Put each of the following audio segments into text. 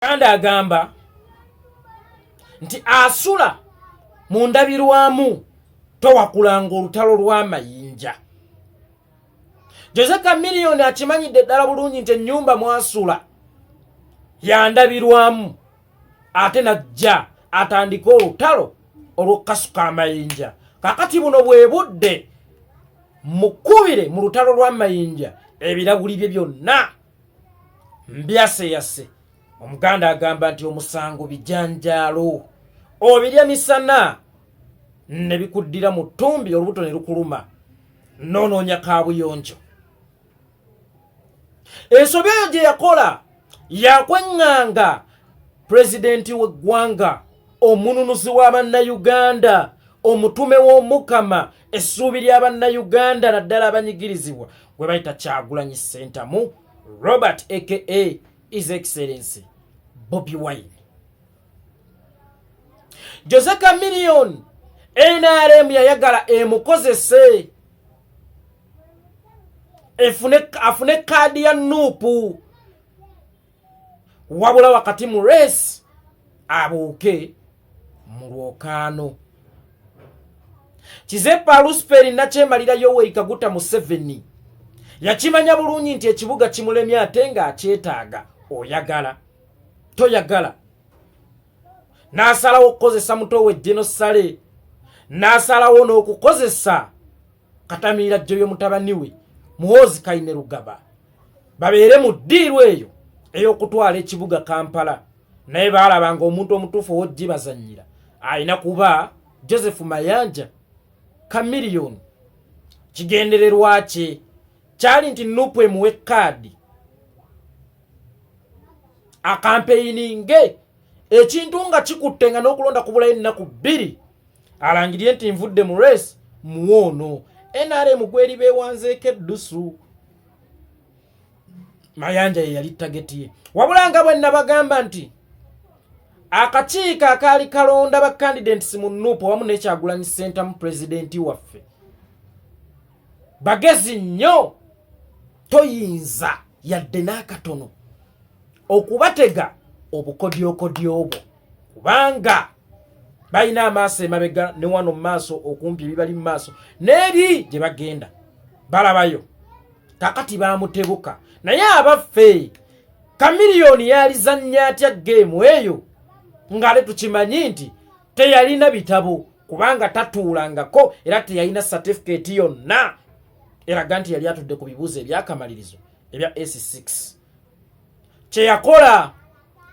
kandi agamba nti asula mu ndabirwamu towakulanga olutalo lw'amayinja. Jose Chameleone akimanyidde ddala bulungi nti ennyumba mwasula yandabirwamu ate najja atandika olutalo olw'okukasuka amayinja. Kakati buno bwe budde mukubire mu lutalo lw'amayinja ebirabuli bye byonna mbyaseyase. Omuganda agamba nti omusango bijanjaalo obirya misana ne bikuddira mu ttumbi olubuto ne lukuluma noonoonya kaabuyonjo. Ensobi eyo gye yakola yakweŋŋanga pulezidenti w'eggwanga, omununuzi w'abannayuganda, omutume w'omukama, essuubi ly'abannayuganda naddala abanyigirizibwa gwe bayita Kyagulanyi Ssentamu Robert aka His Excellency Bobi Wine. Jose Chameleone NRM yayagala emukozese afune kaadi ya nuupu wabula wakati mu race abuuke mu lwokaano. Kizepa Lusperi nakyemalira Yoweri Kaguta Museveni yakimanya bulungi nti ekibuga kimulemye ate nga akyetaaga. Oyagala toyagala n'asalawo okukozesa mutowe Genosale, n'asalawo n'okukozesa Katamiira Joyo mutabani we Muhoozi Kainerugaba babeere mu ddiiru eyo ey'okutwala ekibuga Kampala. Naye baalabanga omuntu omutuufu ow'ogibazannyira alina kuba Joseph Mayanja. Chameleone kigendererwa kye kyali nti nuupu emuwe kaadi akampeyininge ekintu nga kikutte nga n'okulonda kubulayo ennaku 2 alangirye nti nvudde mu race muwono NRM gweri beewanzeeko eddusu. Mayanja ye yali tageti ye. Wabula nga bwe nabagamba nti akakiiko akaali kalonda ba candidates mu nuupu wamu ne Kyagulanyi Ssentamu pulezidenti waffe bagezi nnyo, toyinza yadde n'akatono okubatega obukodyokodyo obwo kubanga balina amaaso emabega ne wano mu maaso okumpi ebibali mu maaso n'eri gye bagenda balabayo. Kakati baamutebuka naye abaffe Chameleone yalizannya atya geemu eyo ng'ale tukimanyi nti teyalina bitabo kubanga tatuulangako era teyalina certificate yonna eraga nti yali atudde ku bibuuzo ebyakamalirizo ebya S6. Kye yakola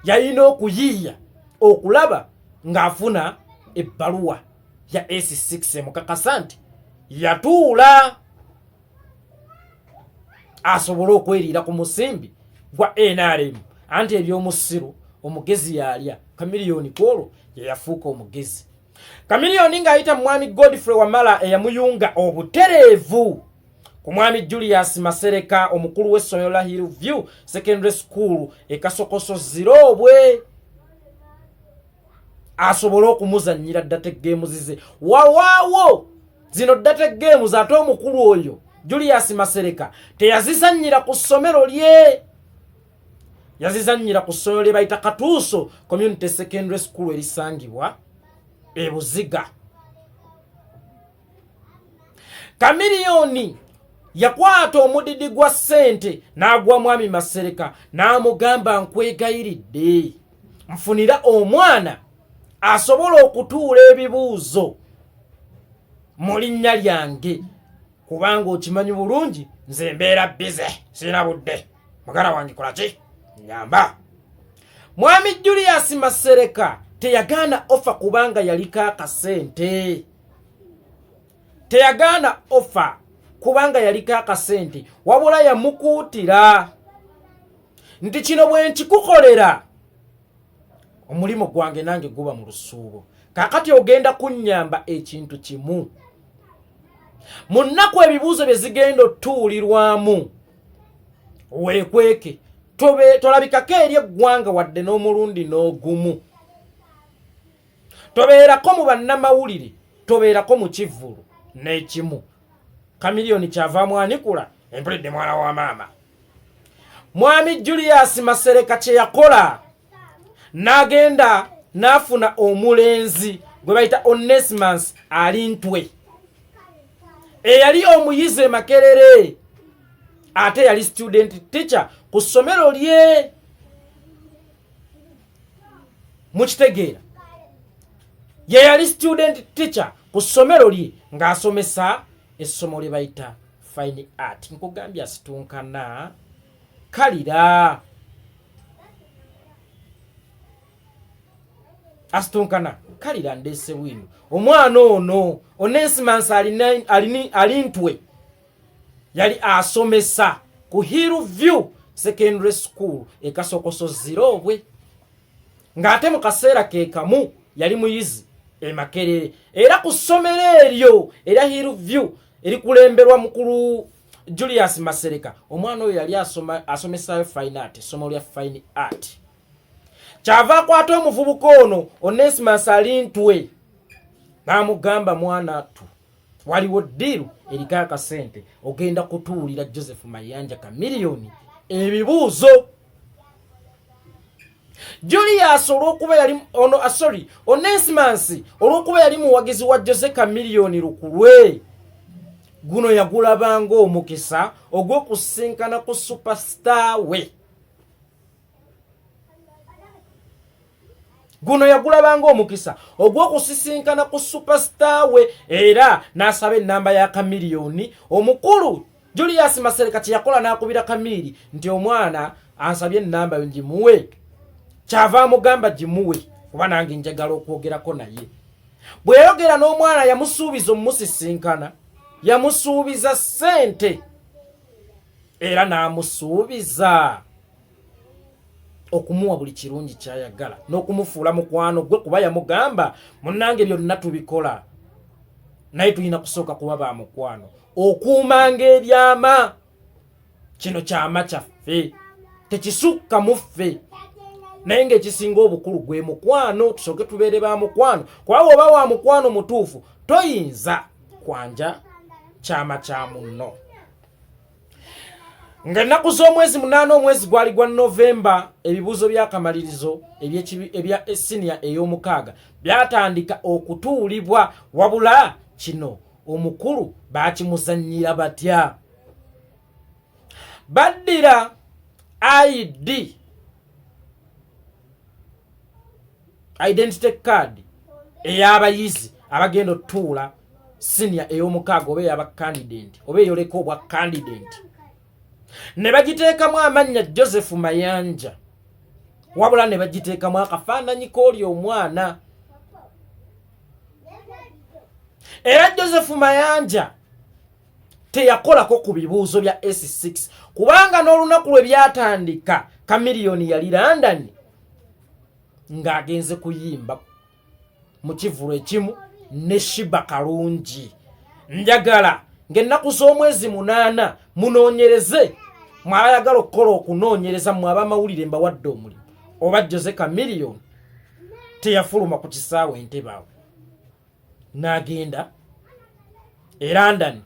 yalina okuyiiya okulaba ng'afuna ebbaluwa ya S6 emukakasa nti yatuula asobole okweriira ku musimbi gwa NRM anti eby'omusiru omugezi yalya. Chameleone kwolwo yeyafuuka omugezi. Chameleone ng'ayita mwami Godfrey Wamala eyamuyunga obutereevu ku mwami Julius Masereka omukulu w'essomero la Hillview Secondary School ekasokoso zirobwe asobole okumuzannyira data games ze. Wawaawo zino data games ate omukulu oyo Julius Masereka teyazizannyira ku ssomero lye, yazizannyira ku ssomero lye bayita Katuuso Community Secondary School erisangibwa e Buziga. Chameleone yakwata omudidi gwa ssente n'agwa mwami Masereka n'amugamba nkwegayiridde nfunira omwana asobola okutuula ebibuuzo mu linnya lyange kubanga okimanyi bulungi nze mbeera bize sirina budde mugala wange kola ki nyamba. Mwami Julius Masereka teyagaana ofa kubanga yaliko akasente, teyagaana ofa kubanga yaliko akasente wabula yamukuutira nti kino bwe nkikukolera omulimu gwange nange guba mu lusuubo. Kakati ogenda kunnyamba ekintu kimu mu nnaku ebibuuzo bye zigenda otuulirwamu weekweke tolabikako eri eggwanga wadde n'omulundi n'ogumu. Tobeerako mu bannamawulire, tobeerako mu kivvulu n'ekimu. Chameleone kyavaamu anikula empulidde mwana wa maama. Mwami Julius Masereka kye yakola n'agenda n'afuna omulenzi gwe bayita Onesimus Alintwe eyali omuyizi e Makerere ate yali student teacher ku ssomero lye. Mukitegeera, ye yali student teacher ku ssomero lye ng'asomesa essomo lye bayita fine art. Nkugambye asitunkana kalira, asitunkana kalira ndese wino. Omwana ono Onesimus Alintwe yali asomesa ku Hillview Secondary School e Kasokoso Zirobwe, ng'ate mu kaseera ke kamu yali muyizi e Makerere. Era ku ssomero eryo era Hillview erikulemberwa mukulu Julius Masereka, omwana oyo yali asomesa fine art, essomo lya fine art. Kyava akwata omuvubuka ono Onesimus Alintwe n'amugamba, mwana tu waliwo ddiru eriko akasente ogenda kutuulira Joseph Mayanja ka miliyoni ebibuuzo. Julius olw'okuba yali Onesimus olw'okuba yali muwagizi wa Jose ka miliyoni lukulwe, guno yagulabanga omukisa ogw'okusinkana ku superstar we. Guno yagulabanga omukisa ogw'okusisinkana ku superstar we, era n'asaba ennamba ya kamiliyoni. Omukulu Julius Masereka kyeyakola n'akubira Kamiri nti omwana ansabye ennamba ngimuwe. Kyava amugamba gimuwe kuba nange njagala okwogerako naye. Bwe yayogera n'omwana yamusuubiza omumusisinkana, yamusuubiza ssente era n'amusuubiza okumuwa buli kirungi kyayagala n'okumufuula mukwano gwe, kuba yamugamba munnange byonna tubikola naye tulina kusooka kuba ba mukwano, okuumanga ebyama. Kino kyama kyaffe, tekisukka mu ffe, naye ng'ekisinga obukulu gwe mukwano. Tusooke tubeere ba mukwano, kuba oba wa mukwano mutuufu toyinza kwanja kyama kya munno. Ng'ennaku z'omwezi 8 omwezi gwali gwa Novemba, ebibuuzo by'akamalirizo ebya senior ey'omukaaga byatandika okutuulibwa, wabula kino omukulu baakimuzannyira batya? Baddira identity card ey'abayizi abagenda otuula senior ey'omukaaga oba ey'aba candidate oba eyoleka obwa candidate, ne bagiteekamu amannya Joseph Mayanja, wabula ne bagiteekamu akafaananyi k'oli omwana. Era Joseph Mayanja teyakolako ku bibuuzo bya S6 kubanga n'olunaku lwe byatandika Kamiliyoni yali London ng'agenze kuyimba mu kivulo ekimu ne Shiba Kalungi. Njagala ng'ennaku z'omwezi 8 munoonyereze, mwayagala okukola okunoonyereza mu abamawulire mbawadde omulimu, oba Jose Kamiliyoni teyafuluma ku kisaawe Entebbe awo n'agenda e London.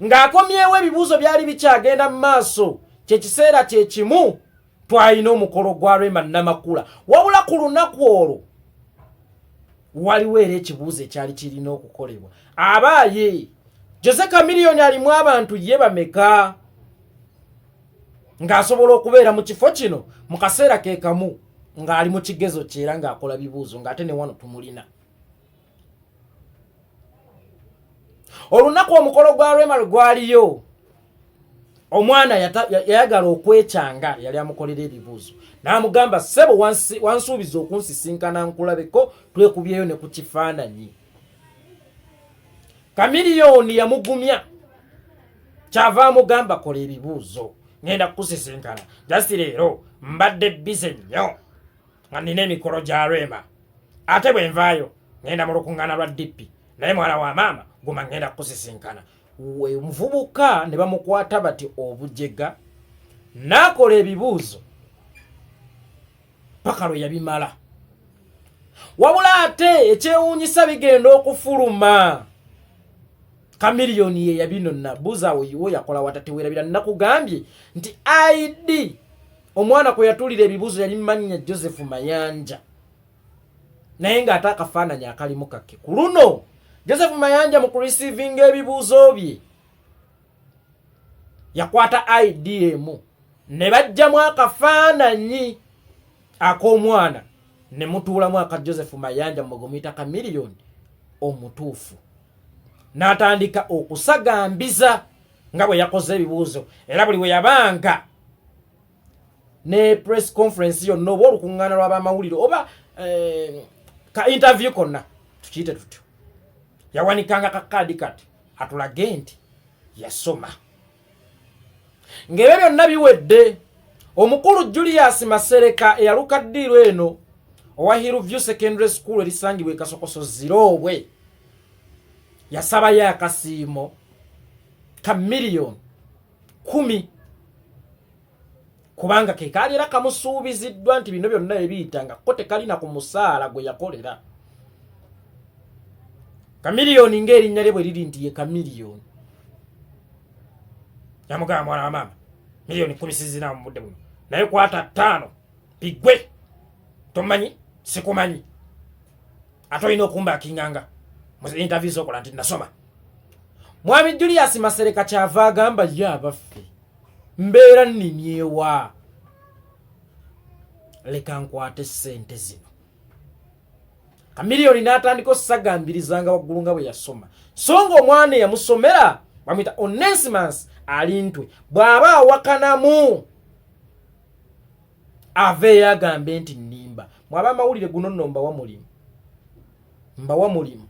Ng'akomyewo ebibuuzo byali bikyagenda mu maaso, kyekiseera kye kimu twalina omukolo gwa Rema Namakula, wabula ku lunaku olwo waliwo era ekibuuzo ekyali kirina okukolebwa. Abaaye Jose Kamiliyoni alimu abantu ye bameka ng'asobola okubeera mu kifo kino mu kaseera ke kamu ng'ali mu kigezo kyera ng'akola bibuuzo ng'ate ne wano tumulina. Olunaku omukolo gwa Rema gwaliyo, omwana yayagala okwekyanga, yali amukolera ebibuuzo n'amugamba, ssebo wansuubiza okunsisinkana nkulabeko, twekubyeyo ne ku kifaananyi. Kamiliyoni yamugumya, kyava amugamba kola ebibuuzo, ngenda kukusisinkana, just leero mbadde bize nnyo nga nina emikolo gya Rema, ate bwe nvaayo ngenda mu lukuŋŋaana lwa DP, naye mwana wa maama guma ngenda kukusisinkana. We muvubuka ne bamukwata bati obujega, n'akola ebibuuzo paka lwe yabimala. Wabula ate ekyewuunyisa bigenda okufuluma. Kamiliyoni ye yabinonna, buuza awo yiwo yakola wata teweerabira. Nakugambye nti ID omwana kwe yatulira ebibuzo yali mannya Joseph Mayanja naye nga atakafaananya akalimu kake ku luno Joseph Mayanja mu kureceiving ebibuzo bye yakwata IDM ne bajjamu akafaananyi ak'omwana ne mutuulamu aka Joseph Mayanja mugumita ka miliyoni omutuufu n'atandika okusagambiza nga bwe yakoze ebibuuzo era buli we yabanga ne press conference yonna oba olukuŋŋaana lw'abamawulire oba ka interview konna tukiyite tutyo yawanikanga kakaadi kati atulage nti yasoma. Ng'ebyo byonna biwedde omukulu Julius Masereka eyaluka ddiiro eno owa Hillview Secondary School erisangibwa Kasokoso Ziroobwe yasabayo akasiimo ka miliyoni 10 kubanga ke kaali era kamusuubiziddwa nti bino byonna ebiyitanga ko tekalina ku musaala gwe yakolera. Ka miliyoni ng'erinnya lye bwe liri nti ye ka miliyoni yamugamba mwana wa mama miliyoni 10 sizina mu budde buno naye kwata 5 bigwe tomanyi sikumanyi atoyina okumba akinganga mu interview zokola nti nasoma. Mwami Julius Masereka kyava agamba ye abaffe mbeera nnimyewa leka nkwate ssente zino. Ka miliyoni n'atandika osagambirizanga waggulu nga bwe yasoma so nga omwana yamusomera bamwita Onesimus alintwe bw'aba awakanamu aveeyo agambe nti nnimba. Mwaba amawulire guno nno mbawa mulimu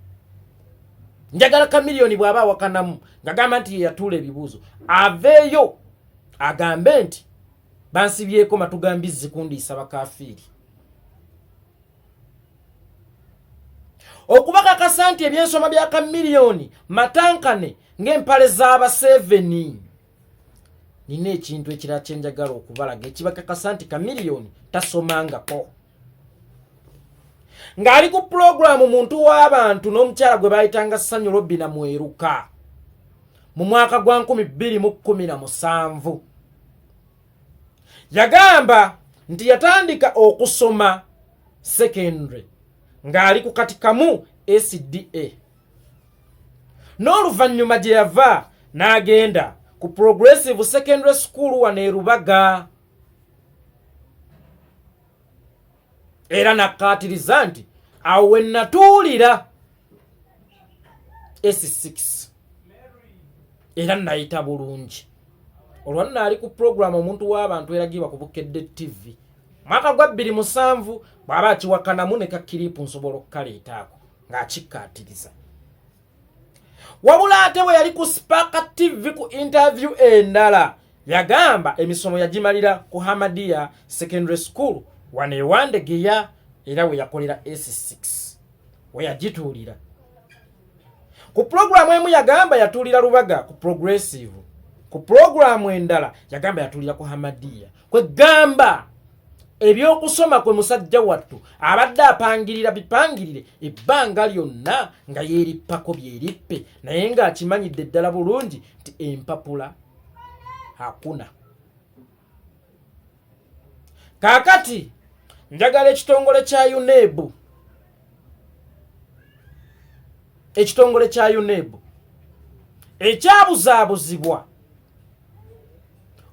njagala ka miliyoni bw'aba awakanamu ng'agamba nti ye yatuula ebibuuzo aveeyo agambe nti bansibyeko matugambizzi kundiisa bakafiiri. Okubakakasa nti ebyensoma bya ka miliyoni matankane ng'empale z'aba7 nina ekintu ekirala kye njagala okubalaga ekibakakasa nti ka miliyoni tasomangako. Ng'ali ku pulogulaamu muntu w'abantu n'omukyala gwe baayitanga Ssanyu Robina Mweruka mu mwaka gwa 2017 yagamba nti yatandika okusoma secondary ng'ali ku kati kamu SDA n'oluvannyuma gye yava n'agenda ku Progressive Secondary School wano e Rubaga era nakkaatiriza nti awo we natuulira S6 era nayita bulungi. Olwo nali ku program omuntu w'abantu eragibwa ku Bukedde TV mwaka gwa 2007 bw'aba akiwakanamu ne kakiripu nsobola okukaleetaako ng'akikkaatiriza. Wabula ate bwe yali ku Spark TV ku interview endala yagamba emisomo yagimalira ku Hamadia Secondary School wano e Wandegeya era we yakolera S6 we yagituulira. Ku programu emu yagamba yatuulira Rubaga ku Progressive, ku programu endala yagamba yatuulira ku Hamadia. Kwe gamba ebyokusoma kwe musajja wattu abadde apangirira bipangirire ebbanga lyonna nga yeerippako byerippe naye ng'akimanyidde ddala bulungi nti empapula hakuna. Kaakati njagala ekitongole kya UNEB ekyabuzaabuzibwa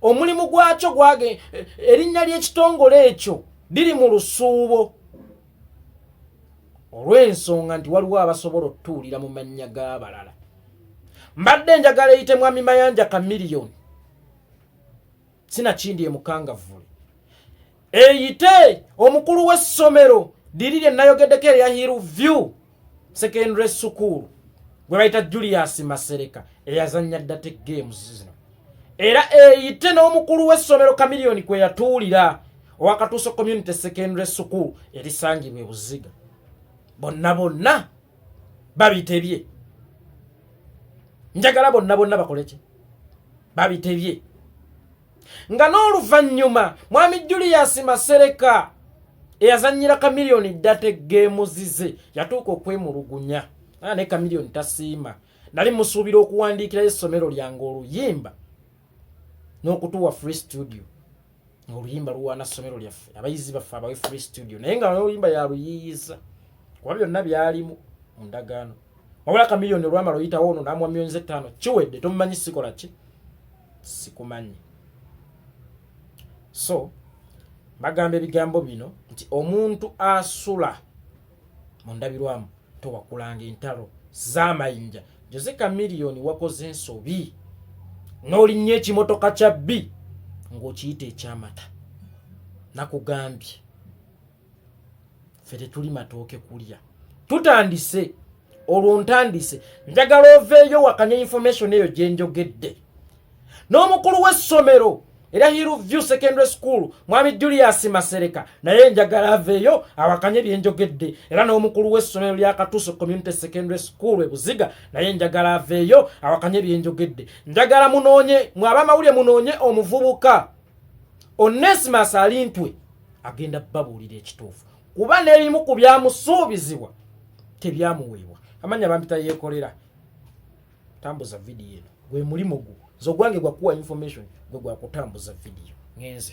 omulimu gwakyo gwage erinnya ly'ekitongole ekyo liri mu lusuubo olw'ensonga nti waliwo abasobola otuulira mu mannya g'abalala. Mbadde njagala eyite Mwami Mayanja ka miliyoni sinakindi emukangavule eyite omukulu w'essomero liri lye nayogeddeko erya Hillview Secondary School gwe bayita Julius Masereka eyazannya date games zino era eyite n'omukulu w'essomero ka miliyoni kwe yatuulira owakatuuso Community Secondary School erisangibwa e Buziga. Bonna babitebye njagala bonna bakoleki babitebye nga n'oluvannyuma Mwami Julius Masereka eyazannyira ka miliyoni date games ze yatuuka okwemulugunya ne ka miliyoni tasiima. Nali musuubira okuwandiikira essomero lyange oluyimba n'okutuwa free studio oluyimba luwana ssomero lyaffe abayizi baffe abawe free studio naye nga oluyimba yaluyiyiza kuba byonna byalimu mu ndagaano wabula kamiliyoni olwamala oyitawo ono namwa millions 5 kiwedde tomumanyi sikola ki sikumanyi so bagamba ebigambo bino nti omuntu asula mu ndabirwamu towakulanga entalo z'amayinja Jose Chameleone wakoze ensobi n'olinnye ekimotoka kya bbi ng'okiyita ekyamata nakugambye ffe tetuli matooke kulya tutandise olwo ntandise njagala oveeyo wakanye information eyo gye njogedde n'omukulu w'essomero era Hillview Secondary School Mwami Julius Masereka naye njagala aveeyo awakanye bye njogedde era n'omukulu w'essomero lya Katuso Community Secondary School Ebuziga naye njagala aveeyo awakanye bye njogedde njagala munoonye mwabamawulire munoonye omuvubuka Onesimus Alintwe agenda babuulira ekituufu kuba n'ebimu ku byamusuubizibwa tebyamuweebwa amanya bampita yeekolera tambuza video eno gwe mulimo gwo zo gwange gwa kuwa information gwe gwa kutambuza video ngenze